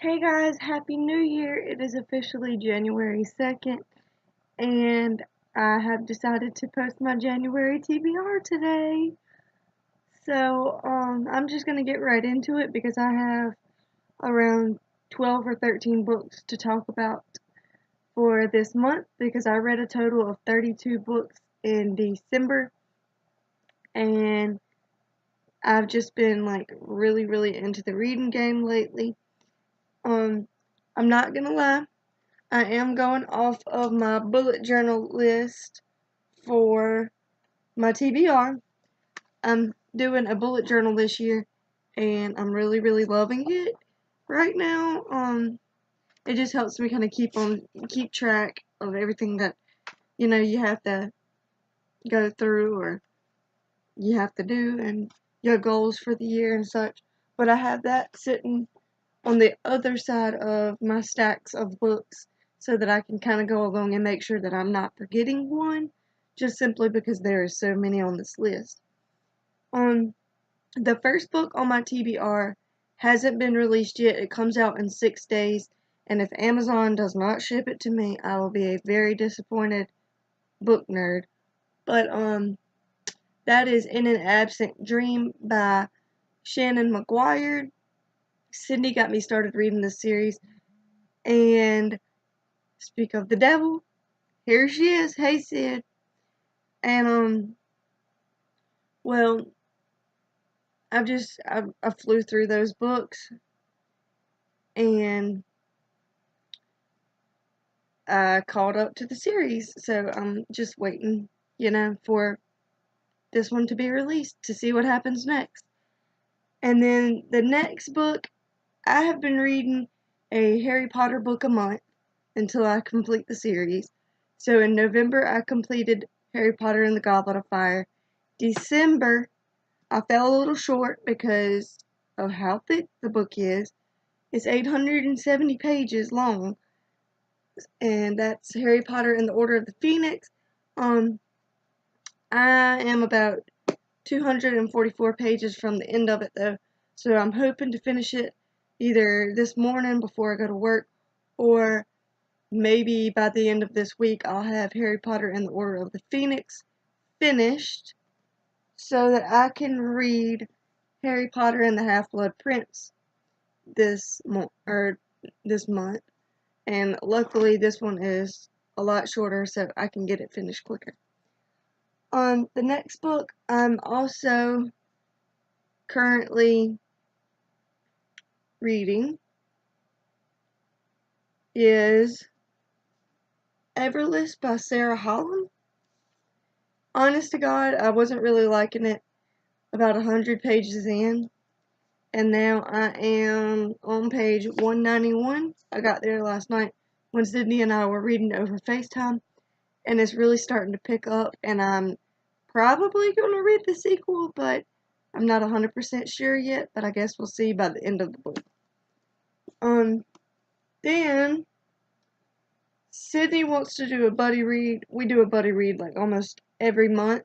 Hey guys, Happy New Year! It is officially January 2nd, and I have decided to post my January TBR today. So, I'm just gonna get right into it because I have around 12 or 13 books to talk about for this month because I read a total of 32 books in December, and I've just been like really into the reading game lately. Um, I'm not gonna lie. I am going off of my bullet journal list for my TBR. I'm doing a bullet journal this year and I'm really loving it right now. It just helps me kind of keep track of everything that you have to go through or you have to do and your goals for the year and such. But I have that sitting on the other side of my stacks of books so that I can kind of go along and make sure that I'm not forgetting one, just simply because there are so many on this list. The first book on my TBR hasn't been released yet. It comes out in 6 days, and if Amazon does not ship it to me, I will be a very disappointed book nerd. But that is In an Absent Dream by Shannon McGuire. Sydney got me started reading this series, and speak of the devil, here she is. Hey, Sid. And, well, I flew through those books and I caught up to the series. So I'm just waiting, for this one to be released to see what happens next. And then the next book, I have been reading a Harry Potter book a month until I complete the series. So in November, I completed Harry Potter and the Goblet of Fire. December, I fell a little short because of how thick the book is. It's 870 pages long, and that's Harry Potter and the Order of the Phoenix. Um, I am about 244 pages from the end of it though, so I'm hoping to finish it either this morning before I go to work, or maybe by the end of this week I'll have Harry Potter and the Order of the Phoenix finished so that I can read Harry Potter and the Half-Blood Prince this month, and luckily this one is a lot shorter, so I can get it finished quicker. The next book I'm also currently reading is Everless by Sarah Holland. Honest to God, I wasn't really liking it about 100 pages in, and now I am on page 191. I got there last night when Sydney and I were reading over FaceTime, and it's really starting to pick up, and I'm probably going to read the sequel, but I'm not 100% sure yet, but I guess we'll see by the end of the book. Then Sydney wants to do a buddy read. We do a buddy read like almost every month,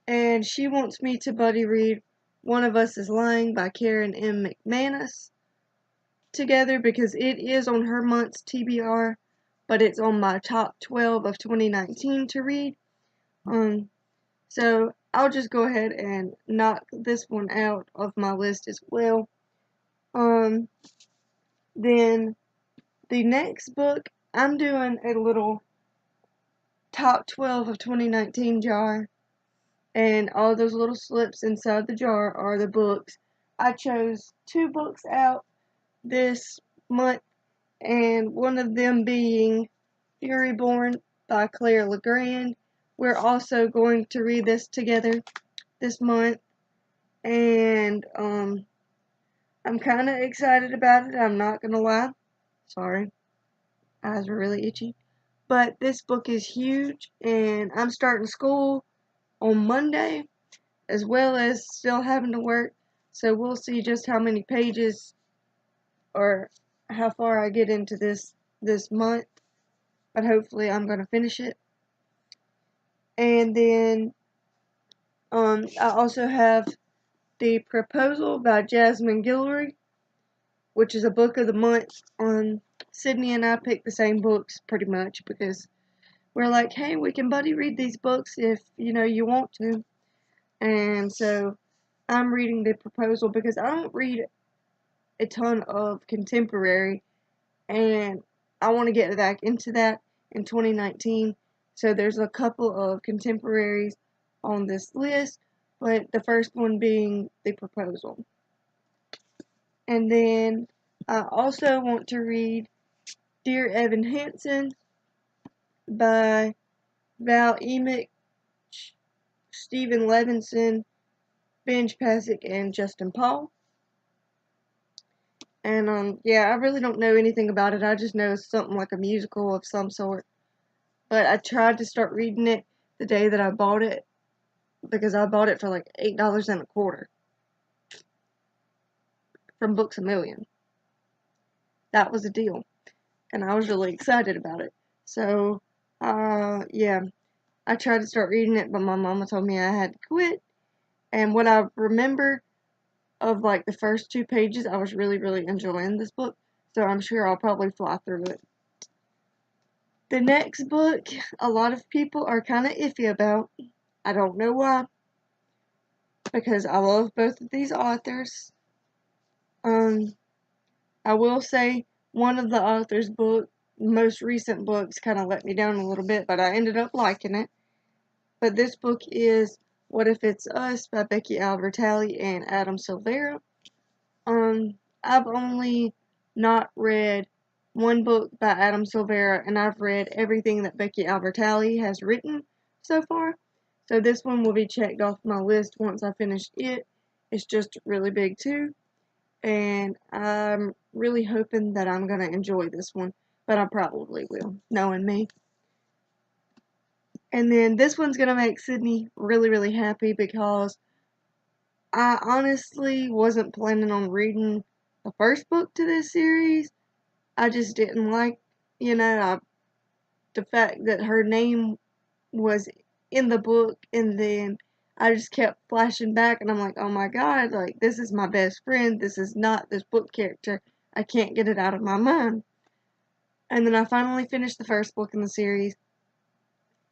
and she wants me to buddy read One of Us is Lying by Karen M. McManus together because it is on her month's TBR, but it's on my top 12 of 2019 to read. So I'll just go ahead and knock this one out of my list as well. Then the next book, I'm doing a little top 12 of 2019 jar, and all those little slips inside the jar are the books. I chose 2 books out this month, and one of them being Furyborn by Claire Legrand. We're also going to read this together this month, and I'm kind of excited about it. I'm not gonna lie. Sorry, eyes were really itchy. But this book is huge, and I'm starting school on Monday, as well as still having to work. So we'll see just how many pages or how far I get into this month. But hopefully I'm gonna finish it. And then I also have The Proposal by Jasmine Guillory. which is a book of the month. Sydney and I picked the same books pretty much because we're like, hey, we can buddy read these books if you want to. And so I'm reading The Proposal because I don't read a ton of contemporary, and I want to get back into that in 2019. So there's a couple of contemporaries on this list, but the first one being The Proposal. And then I also want to read Dear Evan Hansen by Val Emick, Stephen Levinson, Benj Pasek, and Justin Paul. And yeah, I really don't know anything about it. I just know it's something like a musical of some sort. But I tried to start reading it the day that I bought it because I bought it for like $8.25 from Books A Million. That was a deal, and I was really excited about it. So, yeah, I tried to start reading it, but my mama told me I had to quit. And what I remember of like the first 2 pages, I was really, really enjoying this book. So I'm sure I'll probably fly through it. The next book, a lot of people are kind of iffy about. I don't know why, because I love both of these authors. I will say one of the author's most recent books kind of let me down a little bit, but I ended up liking it. But this book is What If It's Us by Becky Albertalli and Adam Silvera. I've only not read one book by Adam Silvera, and I've read everything that Becky Albertalli has written so far. So this one will be checked off my list once I finish it. It's just really big too, and I'm really hoping that I'm going to enjoy this one, but I probably will, knowing me. And then this one's going to make Sydney really, really happy because I honestly wasn't planning on reading the first book to this series. I just didn't like, the fact that her name was in the book, and then I just kept flashing back, and I'm like, oh my god, like, this is my best friend. This is not this book character. I can't get it out of my mind. And then I finally finished the first book in the series.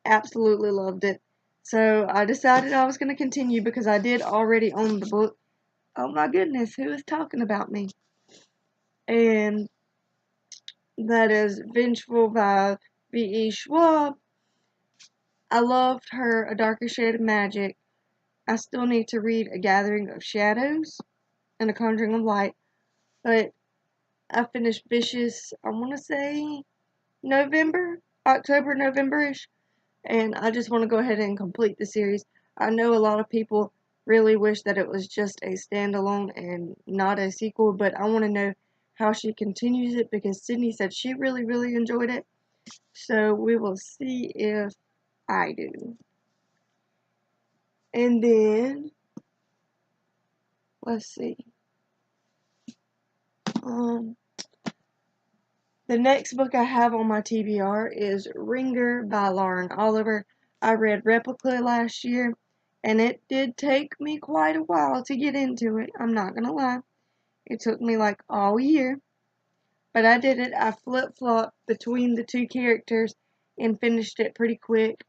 Absolutely loved it. So I decided I was going to continue because I did already own the book. Oh my goodness, who is talking about me? And that is Vengeful by V.E. Schwab. I loved her A Darker Shade of Magic. I still need to read A Gathering of Shadows and A Conjuring of Light, but I finished Vicious, I want to say October, November-ish, and I just want to go ahead and complete the series. I know a lot of people really wish that it was just a standalone and not a sequel, but I want to know how she continues it because Sydney said she really, really enjoyed it. So we will see if I do. And then, let's see. The next book I have on my TBR is Ringer by Lauren Oliver. I read Replica last year, and it did take me quite a while to get into it. I'm not gonna lie. It took me like all year, but I did it. I flip-flopped between the 2 characters and finished it pretty quick.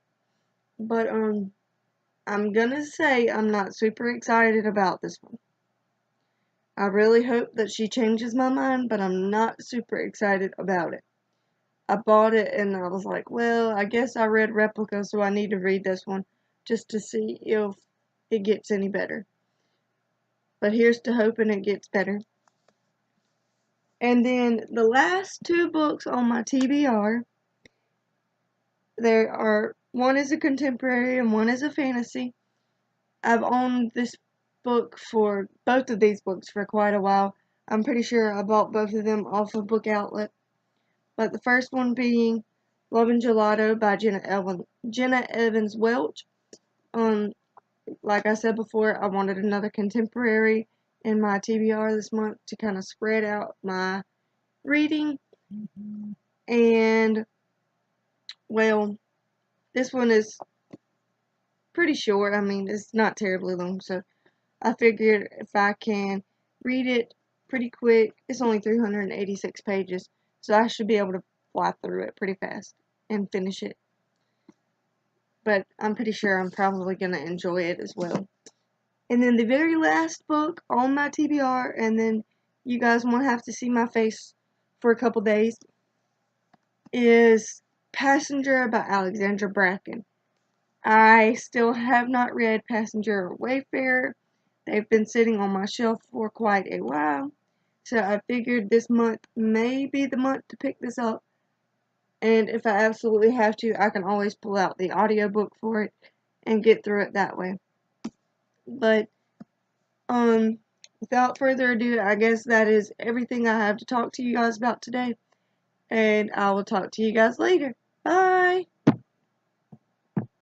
But I'm gonna say I'm not super excited about this one. I really hope that she changes my mind, but I'm not super excited about it. I bought it and I was like, well, I guess I read Replica, so I need to read this one just to see if it gets any better. But here's to hoping it gets better. And then the last 2 books on my TBR, one is a contemporary and one is a fantasy. I've owned both of these books for quite a while. I'm pretty sure I bought both of them off of Book Outlet. But the first one being Love and Gelato by Jenna Evans Welch. Like I said before, I wanted another contemporary in my TBR this month to kind of spread out my reading. And, well, this one is pretty short. I mean, it's not terribly long, so I figured if I can read it pretty quick. It's only 386 pages, so I should be able to fly through it pretty fast and finish it. But I'm pretty sure I'm probably going to enjoy it as well. And then the very last book on my TBR, and then you guys won't have to see my face for a couple days, is Passenger by Alexandra Bracken. I still have not read Passenger or Wayfarer. They've been sitting on my shelf for quite a while, so I figured this month may be the month to pick this up. And if I absolutely have to, I can always pull out the audiobook for it and get through it that way. But without further ado, I guess that is everything I have to talk to you guys about today, and I will talk to you guys later. Bye!